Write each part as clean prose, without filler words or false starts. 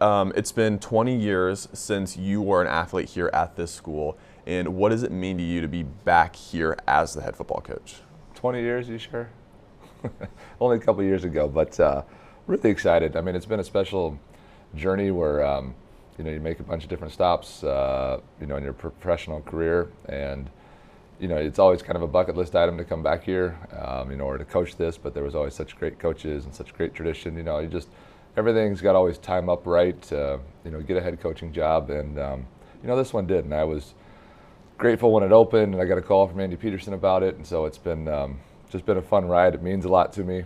It's been 20 years since you were an athlete here at this school. And what does it mean to you to be back here as the head football coach? 20 years, you sure? Only a couple years ago, but really excited. I mean, it's been a special journey where you make a bunch of different stops, in your professional career, and it's always kind of a bucket list item to come back here, or to coach this. But there was always such great coaches and such great tradition. Everything's got to always time up right to get a head coaching job, and this one did, and I was grateful when it opened, and I got a call from Andy Peterson about it, and so it's been just been a fun ride. It means a lot to me,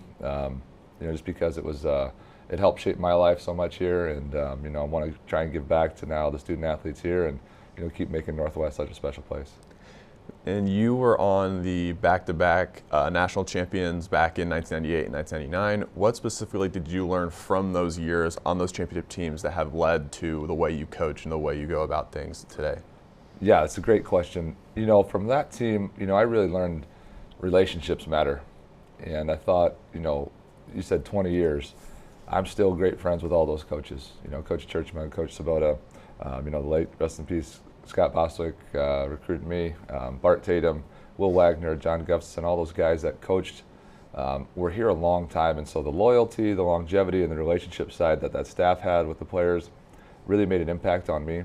just because it helped shape my life so much here, and I want to try and give back to now the student athletes here, and keep making Northwest such a special place. And you were on the back-to-back national champions back in 1998 and 1999. What specifically did you learn from those years on those championship teams that have led to the way you coach and the way you go about things today? Yeah, it's a great question. From that team, I really learned relationships matter. And I thought, you said 20 years. I'm still great friends with all those coaches. Coach Churchman, Coach Sabota, the late, rest in peace, Scott Bostwick recruited me, Bart Tatum, Will Wagner, John Gustafson, all those guys that coached were here a long time. And so the loyalty, the longevity, and the relationship side that staff had with the players really made an impact on me.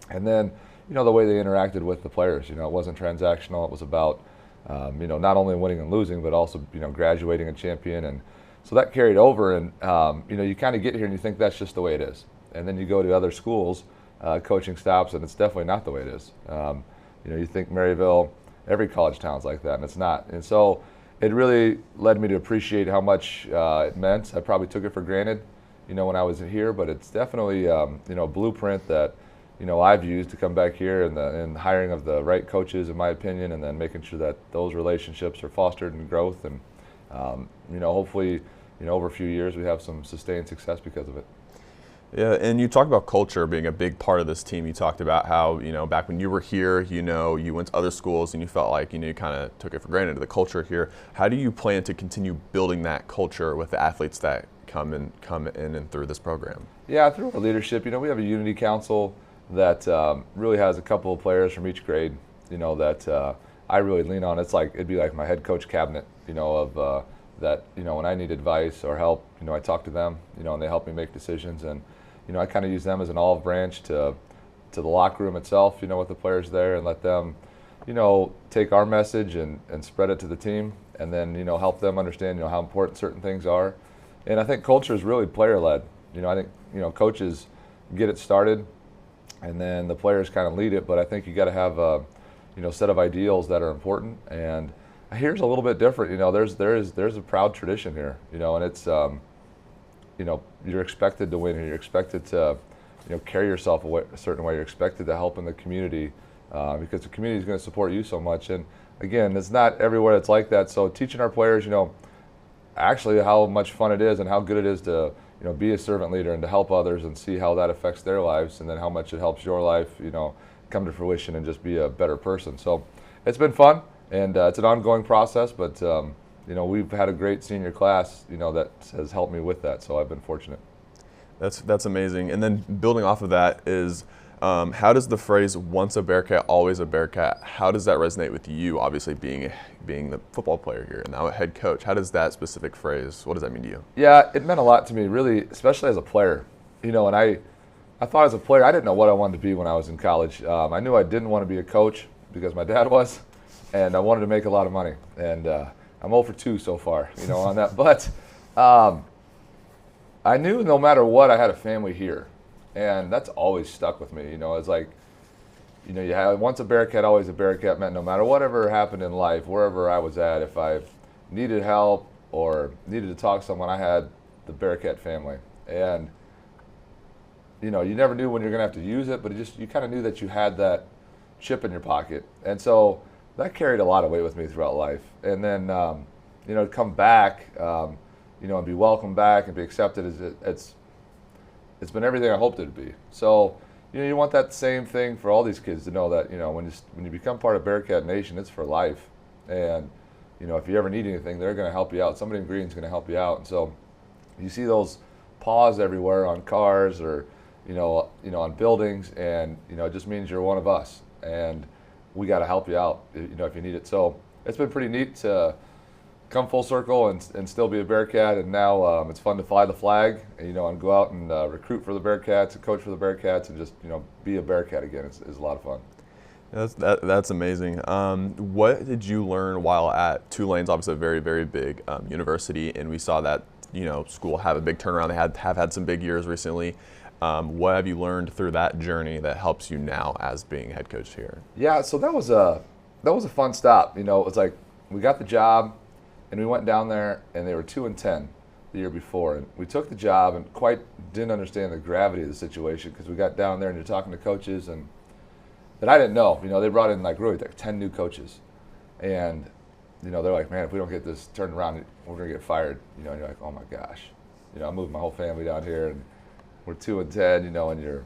And then, the way they interacted with the players, it wasn't transactional. It was about, not only winning and losing, but also, graduating a champion. And so that carried over, and, you kind of get here and you think that's just the way it is. And then you go to other schools, coaching stops, and it's definitely not the way it is. You think Maryville, every college town's like that, and it's not. And so it really led me to appreciate how much it meant. I probably took it for granted, when I was here, but it's definitely, a blueprint that, I've used to come back here, and the hiring of the right coaches, in my opinion, and then making sure that those relationships are fostered in growth, and hopefully, over a few years we have some sustained success because of it. Yeah, and you talked about culture being a big part of this team. You talked about how, back when you were here, you went to other schools and you felt like, you kind of took it for granted, the culture here. How do you plan to continue building that culture with the athletes that come in and through this program? Yeah, through our leadership, we have a unity council that really has a couple of players from each grade, that I really lean on. It'd be like my head coach cabinet, of that, when I need advice or help, I talk to them, and they help me make decisions. And, I kind of use them as an olive branch to the locker room itself, with the players there, and let them, take our message and spread it to the team, and then, help them understand, how important certain things are. And I think culture is really player-led. I think, coaches get it started, and then the players kind of lead it. But I think you got to have a, set of ideals that are important. And here's a little bit different. There's a proud tradition here. And it's, you're expected to win, and you're expected to, carry yourself a certain way. You're expected to help in the community because the community is going to support you so much. And again, it's not everywhere it's like that. So teaching our players, actually how much fun it is and how good it is to, be a servant leader and to help others and see how that affects their lives, and then how much it helps your life, come to fruition and just be a better person. So it's been fun, and it's an ongoing process, but we've had a great senior class, that has helped me with that. So I've been fortunate. That's amazing. And then building off of that is, how does the phrase "once a Bearcat, always a Bearcat," how does that resonate with you? Obviously, being the football player here and now a head coach, how does that specific phrase? What does that mean to you? Yeah, it meant a lot to me, really, especially as a player. And I thought as a player, I didn't know what I wanted to be when I was in college. I knew I didn't want to be a coach because my dad was, and I wanted to make a lot of money. And I'm 0 for 2 so far, on that. But I knew no matter what, I had a family here. And that's always stuck with me. It's like, you have once a Bearcat, always a Bearcat meant no matter whatever happened in life, wherever I was at, if I needed help or needed to talk to someone, I had the Bearcat family. And, you never knew when you're going to have to use it, but you kind of knew that you had that chip in your pocket. And so that carried a lot of weight with me throughout life. And then, to come back, and be welcomed back and be accepted, it's been everything I hoped it would be. So, you want that same thing for all these kids to know that, when you become part of Bearcat Nation, it's for life. And, if you ever need anything, they're going to help you out. Somebody in green is going to help you out. And so you see those paws everywhere on cars or, on buildings, and it just means you're one of us, and we got to help you out, if you need it. So it's been pretty neat to come full circle and still be a Bearcat, and now it's fun to fly the flag, and go out and recruit for the Bearcats, and coach for the Bearcats, and just be a Bearcat again. It's a lot of fun. That's amazing. What did you learn while at Tulane's, obviously a very, very big university, and we saw that school have a big turnaround. They have had some big years recently. What have you learned through that journey that helps you now as being head coach here? Yeah, so that was a fun stop. It was like we got the job, and we went down there, and they were 2-10 the year before, and we took the job and quite didn't understand the gravity of the situation, because we got down there and you're talking to coaches and that I didn't know. They brought in like 10 new coaches, and they're like, man, if we don't get this turned around, we're gonna get fired. And you're like, oh my gosh, I moved my whole family down here, and we're 2-10. And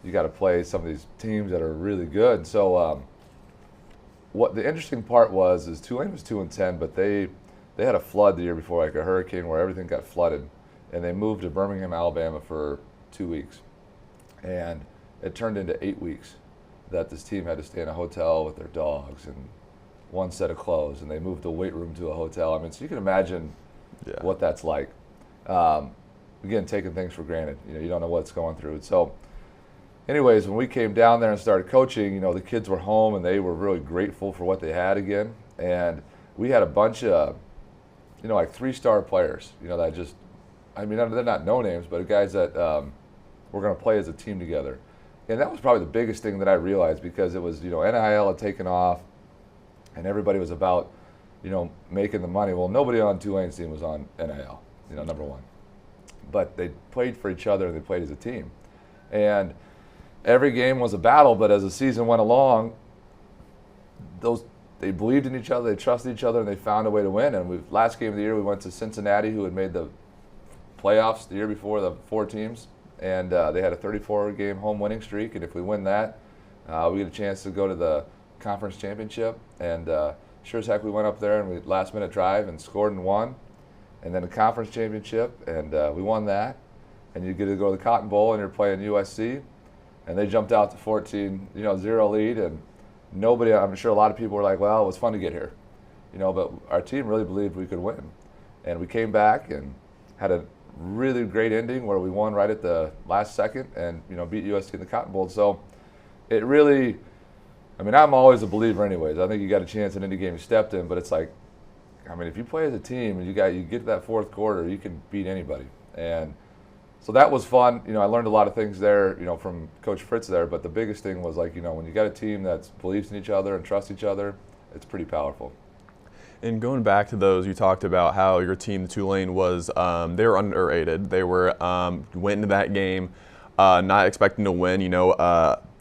you got to play some of these teams that are really good. And so what the interesting part is Tulane was 2-10, but they had a flood the year before, like a hurricane where everything got flooded, and they moved to Birmingham, Alabama for 2 weeks, and it turned into 8 weeks that this team had to stay in a hotel with their dogs and one set of clothes, and they moved the weight room to a hotel. I mean, so you can imagine what that's like. Again, taking things for granted. You don't know what's going through. So anyways, when we came down there and started coaching, the kids were home, and they were really grateful for what they had again. And we had a bunch of, like 3-star players, that just, they're not no names, but guys that were going to play as a team together. And that was probably the biggest thing that I realized, because it was, NIL had taken off, and everybody was about, making the money. Well, nobody on Tulane's team was on NIL, number one. But they played for each other, and they played as a team. And every game was a battle, but as the season went along, they believed in each other, they trusted each other, and they found a way to win. And last game of the year, we went to Cincinnati, who had made the playoffs the year before, the 4 teams. And they had a 34-game home winning streak, and if we win that, we get a chance to go to the conference championship. And sure as heck, we went up there, and we last-minute drive and scored and won. And then the conference championship, and we won that. And you get to go to the Cotton Bowl, and you're playing USC, and they jumped out to 14-0 lead, and nobody. I'm sure a lot of people were like, "Well, it was fun to get here," But our team really believed we could win, and we came back and had a really great ending where we won right at the last second and beat USC in the Cotton Bowl. So it really, I'm always a believer anyways. I think you got a chance in any game you stepped in, but it's like, if you play as a team and you get to that fourth quarter, you can beat anybody. And so that was fun. I learned a lot of things there, from Coach Fritz there, but the biggest thing was like, when you got a team that believes in each other and trusts each other, it's pretty powerful. And going back to those, you talked about how your team, Tulane, was they were underrated. They were went into that game not expecting to win.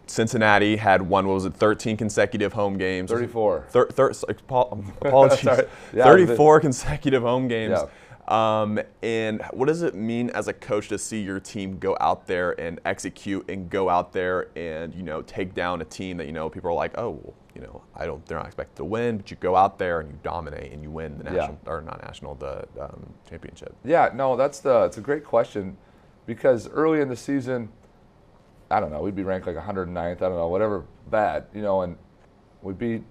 Cincinnati had won, 13 consecutive home games. 34. Apologies. Yeah, 34 consecutive home games. Yeah. And what does it mean as a coach to see your team go out there and execute and go out there and take down a team that people are like, oh, they're not expected to win, but you go out there and you dominate and you win the national the championship? Yeah, no, it's a great question, because early in the season, I don't know, we'd be ranked like 109th, I don't know, whatever, bad, and we beat,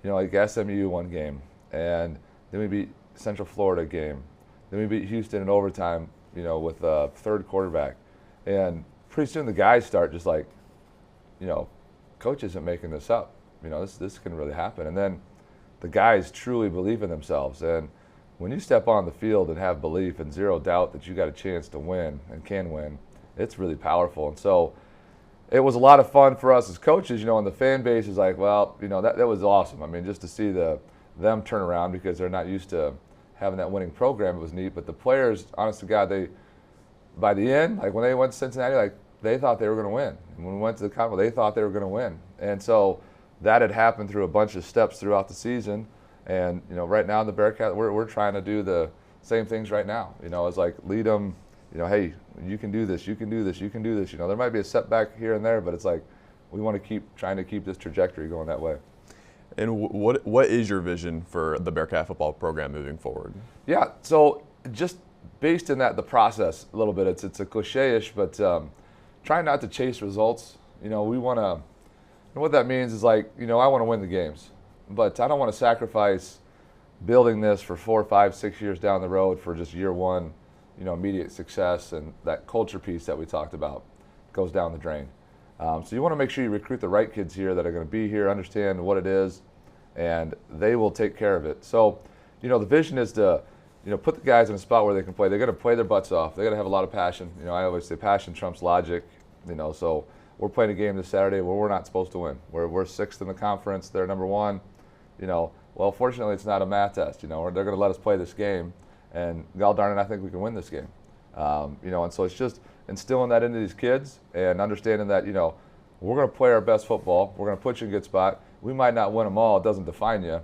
like SMU one game, and then we beat Central Florida game, then we beat Houston in overtime, with a third quarterback, and pretty soon the guys start just like, coach isn't making this up. This can really happen. And then the guys truly believe in themselves. And when you step on the field and have belief and zero doubt that you got a chance to win and can win, it's really powerful. And so it was a lot of fun for us as coaches, and the fan base is like, well, that was awesome. Just to see them turn around, because they're not used to having that winning program, it was neat. But the players, honest to God, by the end, like when they went to Cincinnati, like they thought they were going to win. And when we went to the Cotton Bowl, they thought they were going to win. And so that had happened through a bunch of steps throughout the season, and right now in the Bearcat, we're trying to do the same things right now. It's like lead them. Hey, you can do this. You can do this. You can do this. There might be a setback here and there, but it's like we want to keep trying to keep this trajectory going that way. And what is your vision for the Bearcat football program moving forward? Yeah, so just based in the process a little bit, it's a cliche-ish, but try not to chase results. You know, we want to, and what that means is like, you know, I want to win the games, but I don't want to sacrifice building this for 4, 5, 6 years down the road for just year one, you know, immediate success, and that culture piece that we talked about goes down the drain. So you want to make sure you recruit the right kids here that are going to be here, understand what it is, and they will take care of it. So, you know, the vision is to, you know, put the guys in a spot where they can play. They're going to play their butts off. They're going to have a lot of passion. You know, I always say passion trumps logic. You know, so we're playing a game this Saturday where we're not supposed to win. We're 6th in the conference. They're number 1. You know, well, fortunately, it's not a math test. You know, they're going to let us play this game, and God darn it, I think we can win this game. You know, and so it's just instilling that into these kids and understanding that, you know, we're going to play our best football. We're going to put you in a good spot. We might not win them all. It doesn't define you,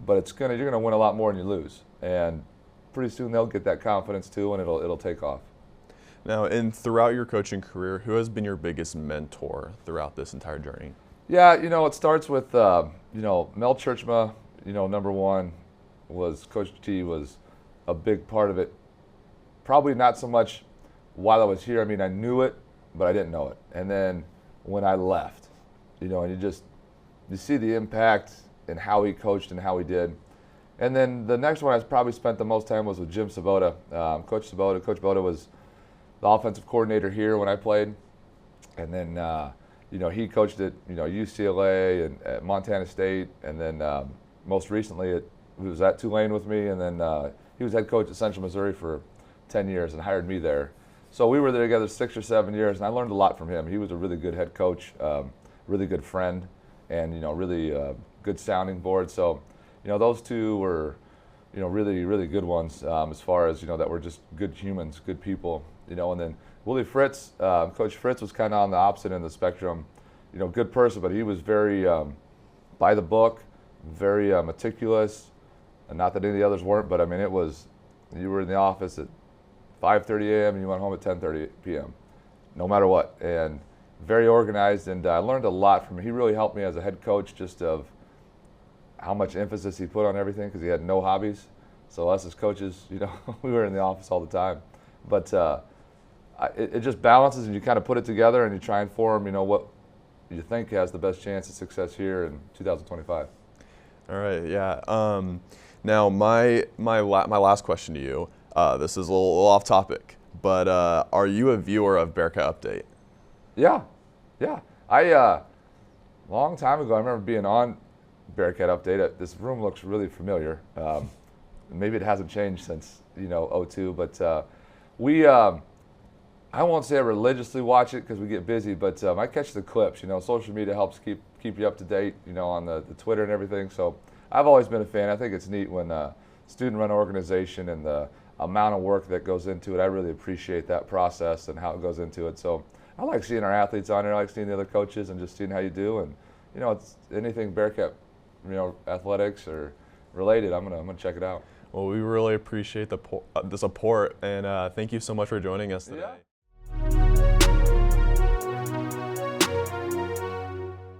but you're going to win a lot more than you lose. And pretty soon they'll get that confidence too, and it'll take off. Now, throughout your coaching career, who has been your biggest mentor throughout this entire journey? Yeah, you know, it starts with, you know, Mel Churchma, you know, number 1 was Coach T was a big part of it. Probably not so much while I was here. I mean, I knew it, but I didn't know it. And then when I left, you know, and you see the impact and how he coached and how he did. And then the next one I probably spent the most time was with Jim Sabota. Coach Sabota was the offensive coordinator here when I played. And then, you know, he coached at, you know, UCLA and at Montana State. And then most recently he was at Tulane with me. And then he was head coach at Central Missouri for 10 years and hired me there. So we were there together 6 or 7 years, and I learned a lot from him. He was a really good head coach, really good friend, and, you know, really good sounding board. So, you know, those two were, you know, really, really good ones as far as, you know, that were just good humans, good people, you know. And then Willie Fritz, Coach Fritz was kind of on the opposite end of the spectrum, you know, good person, but he was very by the book, very meticulous. And not that any of the others weren't, but I mean, it was, you were in the office at 5:30 a.m. and you went home at 10:30 p.m. no matter what, and very organized. And I learned a lot from him. He really helped me as a head coach, just of how much emphasis he put on everything, because he had no hobbies. So us as coaches, you know, we were in the office all the time. But it just balances, and you kind of put it together and you try and form, you know, what you think has the best chance of success here in 2025. All right, yeah. Now my last question to you. This is a little off topic, but are you a viewer of Bearcat Update? Yeah. I long time ago, I remember being on Bearcat Update. This room looks really familiar. Maybe it hasn't changed since, you know, 2002, but we, I won't say I religiously watch it because we get busy, but I catch the clips. You know, social media helps keep you up to date, you know, on the Twitter and everything. So I've always been a fan. I think it's neat when student-run organization and the amount of work that goes into it. I really appreciate that process and how it goes into it. So I like seeing our athletes on there. I like seeing the other coaches and just seeing how you do. And, you know, it's anything Bearcat, you know, athletics or related, I'm gonna check it out. Well, we really appreciate the support, and thank you so much for joining us today. Yeah.